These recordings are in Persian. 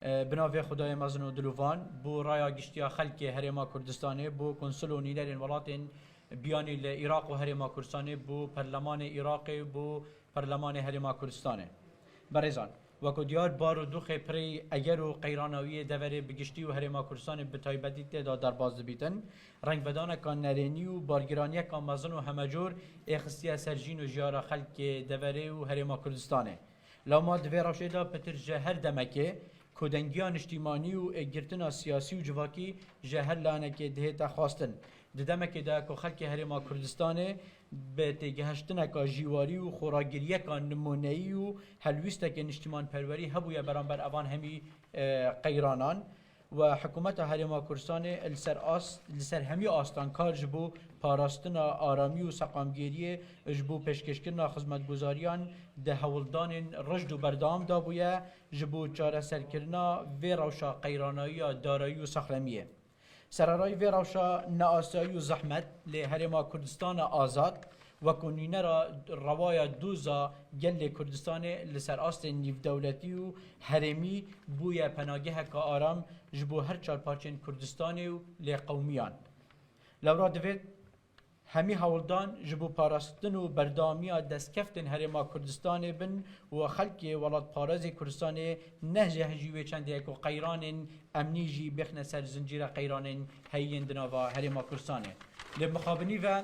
بناوی خدای مزن و دلوان بو رایا گشتیا خلک هرما کردستانه بو کنسول و نیلرین ولاتین بیانی لعراق و هرما کردستانه بو پرلمان عراق بو پرلمان هرما کردستانه برزان وکو دیار بارو دو خپری اگر و قیرانوی دوره بگشتی و هرما کردستان بتایبدی تدا در باز بیتن رنگ بدانه کان نرینی و بارگرانی کان مزن و همجور اخستی سرجین و جیار خلک دوره و هرما کردستانه لما دوی راشده پتر جهر دمکه کودنگیان اجتماعی و گرتنا سیاسی و جواکی جهر لانه که دهتا خواستن ددمکه دا که خلک هرما کردستانه به تگهشتنه که جیواری و خوراگیریه که نمونهی و هلویسته که نشتیمان پروری هبویه برانبر اوان همی قیرانان و حکومت هرما کردستان لسر همی آستانکار جبو پاراستنا آرامی و سقامگیری جبو پیشکشکرنا خدمتگزاریان ده هولدان رشد و بردام دابویه جبو چاره سرکرنا و روشا قیرانایی دارایی و سخلمیه سرارای و روشا ناسایی و زحمت لی هرما کردستان آزاد و کنینه را روای دوزا گل کردستان لسر آست نیو دولتی و هرمی بوی پناگه که آرام جبو هر چار پارچین کردستان و لی قومیان لورا دوید همی هولدان جبو پاراستن و بردامی دستکفتن هرما کردستان بن و خلق ولاد پارازی کردستان نهجه هجیوه چنده اکو قیران امنی جی بخنه سر زنجیر قیران هیین دناوا هرما کردستان لمخابنی و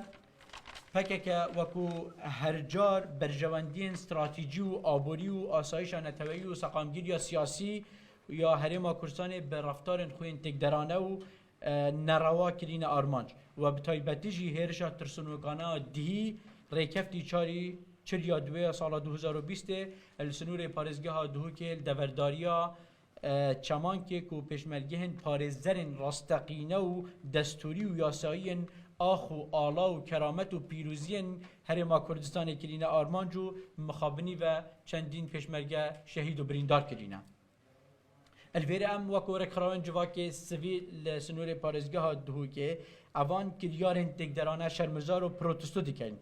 PKKê وکو هر جار برجواندین استراتژی و آبوری و asayişa netewî و سقامگیری سیاسی یا هرما کردستان به رفتار خوین تکدرانه و نروا کرین armanc و به تایبەتی جی هێرشا ترسنوکانه دهی ریکفتی چاری چریا دوی سال 2020 السنور پارێزگەها Duhokê deverdariya çamankê ku pêşmergehên parêzerên rastaqîne û destûrî û yasayîên آخ و آلا و کرامت و پیروزین هرما کردستان کرینه armanc و مخابنی و چندین پشمرگه شهید و بریندار کرینه الویره ام وکو رکراون جواک سیویل سنور پارێزگەها Duhokê اوان کریارن تکدرانه شرمزار و پروتستو دیکن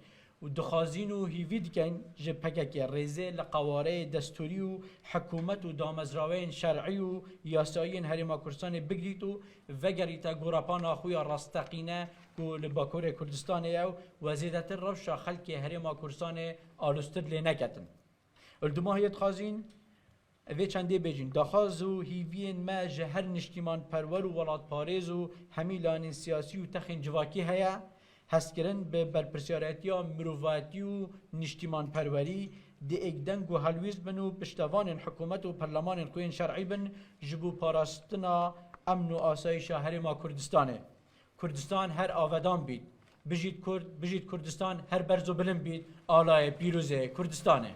و دخازین و هیوی دیکن جه PKKê ریزه لقواره دستوری و حکومت و دامزراوین شرعی و یاسایین هرما کردستان بگریت و وگریتا گوراپان آخویا راستقینه و لباکور کردستان او و زیدتر روشا خلک هرما کردستان آلوستر لی نکتن الدماهیت خازین اوی چنده بیجین داخاز و هیوین ما جهر نشتیمان پرور و ولاد پاریز و همیلان سیاسی و تخین جواکی هیا هستگرن به برپرسیارتی مروواتی و نشتیمان پروری دی اگدنگ و حلویز بن و پشتوان حکومت و پرلمان خوین شرعی بن جبو پاراستنا امن و آسایش هرما کردستانه کردستان هر آودان بید بجید کرد بجید کردستان هر برز و بلند بید آلای پیروز کردستانه